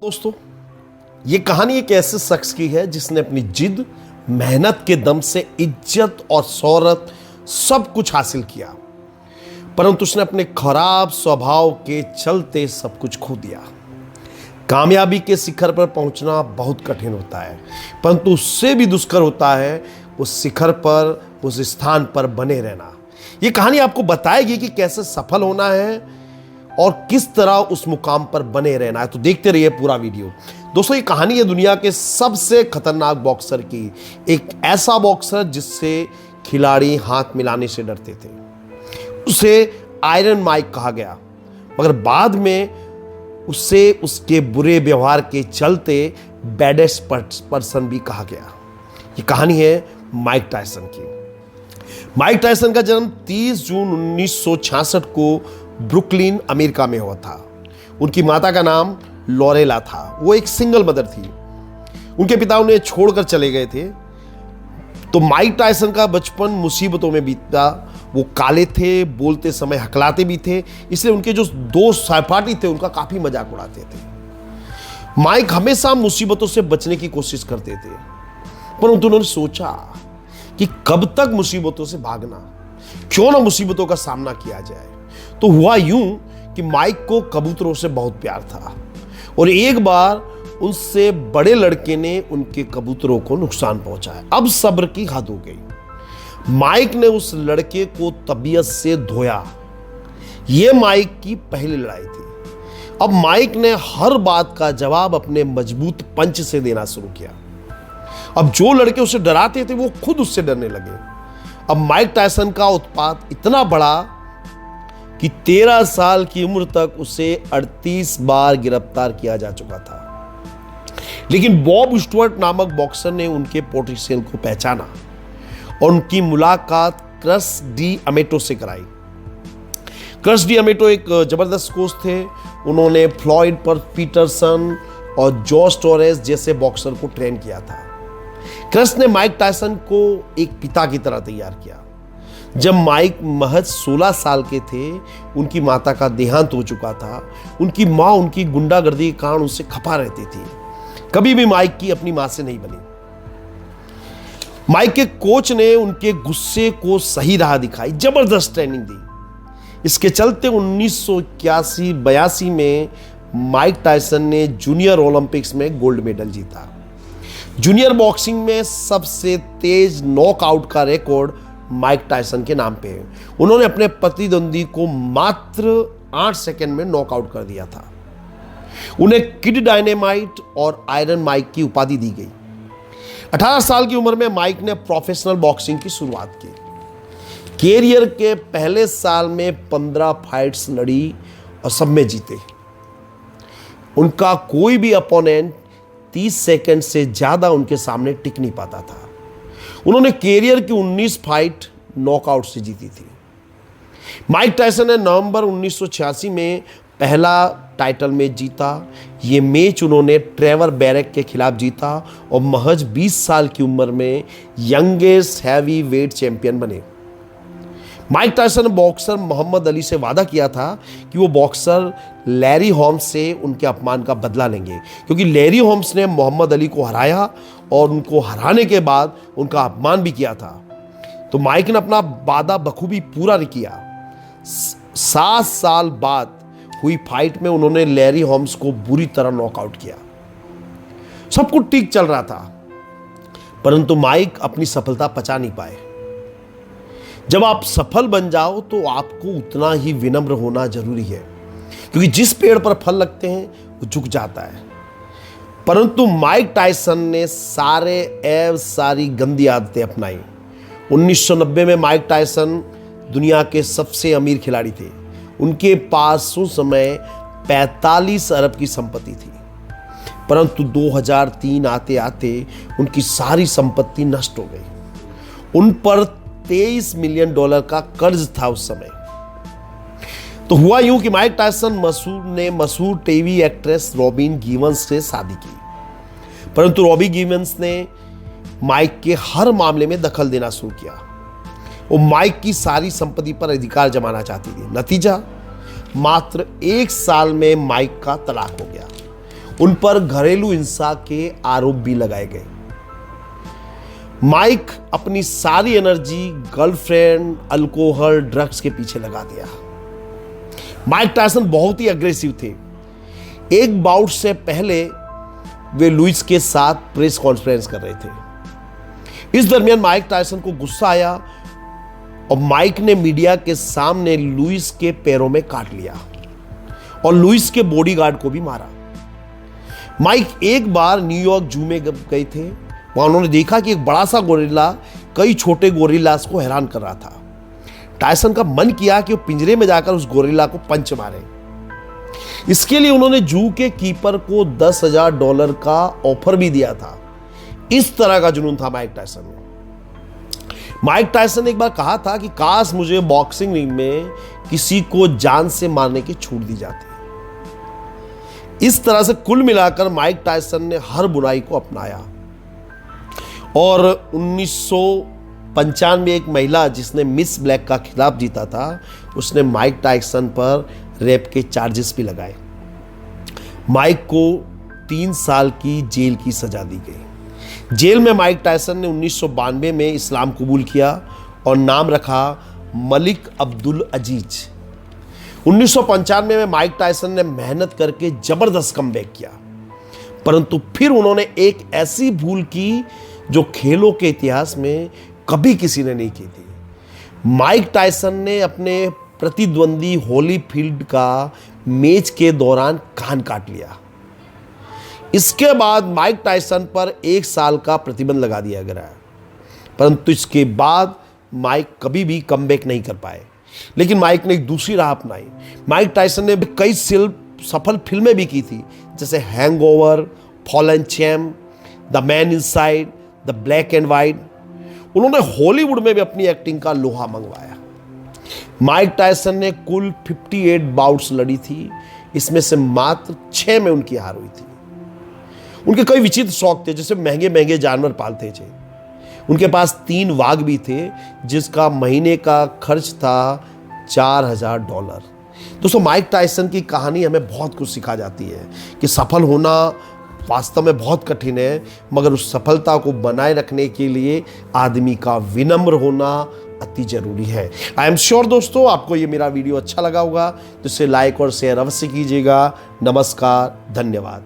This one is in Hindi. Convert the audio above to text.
दोस्तों, ये कहानी एक ऐसे शख्स की है जिसने अपनी जिद, मेहनत के दम से इज्जत और शोहरत सब कुछ हासिल किया, परंतु उसने अपने खराब स्वभाव के चलते सब कुछ खो दिया। कामयाबी के शिखर पर पहुंचना बहुत कठिन होता है, परंतु उससे भी दुष्कर होता है उस शिखर पर, उस स्थान पर बने रहना। ये कहानी आपको बताएगी कि कैसे सफल होना है और किस तरह उस मुकाम पर बने रहना है। तो देखते रहिए पूरा वीडियो। दोस्तों, ये कहानी है दुनिया के सबसे खतरनाक बॉक्सर की। एक ऐसा बॉक्सर जिससे खिलाड़ी हाथ मिलाने से डरते थे। उसे आयरन माइक कहा गया, मगर बाद में उसे उसके बुरे व्यवहार के चलते बैडेस्ट पर्सन भी कहा गया। ये कहानी है माइक टायसन की। माइक टायसन का जन्म 30 जून 1966 को ब्रुकलिन, अमेरिका में हुआ था। उनकी माता का नाम लॉरेला था। वो एक सिंगल मदर थी। उनके पिता उन्हें छोड़कर चले गए थे। तो माइक टायसन का बचपन मुसीबतों में बीता। वो काले थे, बोलते समय हकलाते भी थे, इसलिए उनके जो दोस्त सहपाठी थे उनका काफी मजाक उड़ाते थे। माइक हमेशा मुसीबतों से बचने की कोशिश करते थे, परंतु उन्होंने सोचा कि कब तक मुसीबतों से भागना, क्यों ना मुसीबतों का सामना किया जाए। तो हुआ यूं कि माइक को कबूतरों से बहुत प्यार था और एक बार उनसे बड़े लड़के ने उनके कबूतरों को नुकसान पहुंचाया। अब सब्र की हद हो गई। माइक ने उस लड़के को तबीयत से धोया। यह माइक की पहली लड़ाई थी। अब माइक ने हर बात का जवाब अपने मजबूत पंच से देना शुरू किया। अब जो लड़के उसे डराते थे वो खुद उससे डरने लगे। अब माइक टायसन का उत्पात इतना बड़ा कि 13 साल की उम्र तक उसे 38 बार गिरफ्तार किया जा चुका था। लेकिन बॉब स्टुअर्ट नामक बॉक्सर ने उनके पोटेंशियल को पहचाना और उनकी मुलाकात क्रस डी अमेटो से कराई। क्रस डी अमेटो एक जबरदस्त कोच थे। उन्होंने फ्लॉयड पर पीटरसन और जॉर्ज टोरेस जैसे बॉक्सर को ट्रेन किया था। क्रस ने माइक टायसन को एक पिता की तरह तैयार किया। जब माइक महज 16 साल के थे, उनकी माता का देहांत हो चुका था। उनकी मां उनकी गुंडागर्दी के कारण उनसे खपा रहती थी। कभी भी माइक की अपनी मां से नहीं बनी। माइक के कोच ने उनके गुस्से को सही राह दिखाई, जबरदस्त ट्रेनिंग दी। इसके चलते 1981-82 में माइक टायसन ने जूनियर ओलंपिक्स में गोल्ड मेडल जीता। जूनियर बॉक्सिंग में सबसे तेज नॉकआउट का रिकॉर्ड माइक टायसन के नाम पे है। उन्होंने अपने प्रतिद्वंदी को मात्र 8 सेकंड में नॉकआउट कर दिया था। उन्हें किड डायनेमाइट और आयरन माइक की उपाधि दी गई। 18 साल की उम्र में माइक ने प्रोफेशनल बॉक्सिंग की शुरुआत की। कैरियर के पहले साल में 15 फाइट्स लड़ी और सब में जीते। उनका कोई भी अपोनेंट 30 सेकंड से ज्यादा उनके सामने टिक नहीं पाता था। उन्होंने कैरियर की 19 फाइट नॉकआउट से जीती थी। माइक टायसन ने नवंबर 1986 में पहला टाइटल मैच जीता। यह मैच उन्होंने ट्रेवर बैरेक के खिलाफ जीता और महज 20 साल की उम्र में यंगेस्ट हैवी वेट चैंपियन बने। माइक टायसन ने बॉक्सर मोहम्मद अली से वादा किया था कि वो बॉक्सर लैरी होम्स से उनके अपमान का बदला लेंगे, क्योंकि लैरी होम्स ने मोहम्मद अली को हराया और उनको हराने के बाद उनका अपमान भी किया था। तो माइक ने अपना वादा बखूबी पूरा किया। 7 साल बाद हुई फाइट में उन्होंने लैरी होम्स को बुरी तरह नॉकआउट किया। सब कुछ ठीक चल रहा था, परंतु माइक अपनी सफलता पचा नहीं पाए। जब आप सफल बन जाओ तो आपको उतना ही विनम्र होना जरूरी है, क्योंकि जिस पेड़ पर फल लगते हैं वो झुक जाता है। परंतु माइक टायसन ने सारी गंदी आदतें अपनाई। 1990 में माइक टायसन दुनिया के सबसे अमीर खिलाड़ी थे। उनके पास उस समय 45 अरब की संपत्ति थी, परंतु 2003 आते आते उनकी सारी संपत्ति नष्ट हो गई। उन पर $23 मिलियन का कर्ज था उस समय। तो हुआ यूं कि माइक टायसन ने मशहूर टीवी एक्ट्रेस रॉबिन गिवंस से शादी की, परंतु रॉबिन गिवंस ने माइक के हर मामले में दखल देना शुरू किया। वो माइक की सारी संपत्ति पर अधिकार जमाना चाहती थी। नतीजा, मात्र 1 साल में माइक का तलाक हो गया। उन पर घरेलू हिंसा के आरोप भी लगाए गए। माइक अपनी सारी एनर्जी गर्लफ्रेंड, अल्कोहल, ड्रग्स के पीछे लगा दिया। माइक टायसन बहुत ही अग्रेसिव थे। एक बाउट से पहले वे लुइस के साथ प्रेस कॉन्फ्रेंस कर रहे थे। इस दरमियान माइक टायसन को गुस्सा आया और माइक ने मीडिया के सामने लुइस के पैरों में काट लिया और लुइस के बॉडीगार्ड को भी मारा। माइक एक बार न्यूयॉर्क जू में गए थे। वहां उन्होंने देखा कि एक बड़ा सा गोरिल्ला कई छोटे गोरिल्लास को हैरान कर रहा था। टायसन का मन किया कि वो पिंजरे में जाकर उस गोरिल्ला को पंच मारे। इसके लिए उन्होंने जू के कीपर को $10,000 का ऑफर भी दिया था। इस तरह का जुनून था माइक टायसन में। माइक टायसन ने एक बार कहा था कि काश मुझे बॉक्सिंग रिंग में किसी को जान से मारने की छूट दी जाती। इस तरह से कुल मिलाकर माइक टायसन ने हर बुराई को अपनाया और 1995 में एक महिला जिसने मिस ब्लैक का खिताब जीता था, उसने माइक टायसन पर रेप के चार्जेस भी लगाए। माइक को 3 साल की जेल की सजा दी गई। जेल में माइक टायसन ने 1992 में इस्लाम कबूल किया और नाम रखा मलिक अब्दुल अजीज। 1995 में माइक टायसन ने मेहनत करके जबरदस्त कमबैक किया, परंतु फिर उन्होंने एक ऐसी भूल की जो खेलों के इतिहास में कभी किसी ने नहीं की थी। माइक टायसन ने अपने प्रतिद्वंदी होलीफील्ड का मैच के दौरान कान काट लिया। इसके बाद माइक टायसन पर 1 साल का प्रतिबंध लगा दिया गया, परंतु इसके बाद माइक कभी भी कमबैक नहीं कर पाए। लेकिन माइक ने एक दूसरी राह अपनाई। माइक टायसन ने कई सफल फिल्में भी की थी, जैसे hangover, fallen champ, the man inside, the black and white. उन्होंने हॉलीवुड में भी अपनी एक्टिंग का लोहा मंगवाया। माइक टायसन ने कुल 58 बाउट्स लड़ी थी, इसमें से मात्र 6 में उनकी हार हुई थी। उनके कई विचित्र शौक थे, जैसे महंगे महंगे जानवर पालते थे। उनके पास 3 वाघ भी थे, जिसका महीने का खर्च था $4,000। दोस्तों, माइक टायसन की कहानी हमें बहुत कुछ सिखा जाती है कि सफल होना वास्तव में बहुत कठिन है, मगर उस सफलता को बनाए रखने के लिए आदमी का विनम्र होना अति जरूरी है। आई एम श्योर दोस्तों, आपको ये मेरा वीडियो अच्छा लगा होगा, तो इसे लाइक और शेयर अवश्य कीजिएगा। नमस्कार, धन्यवाद।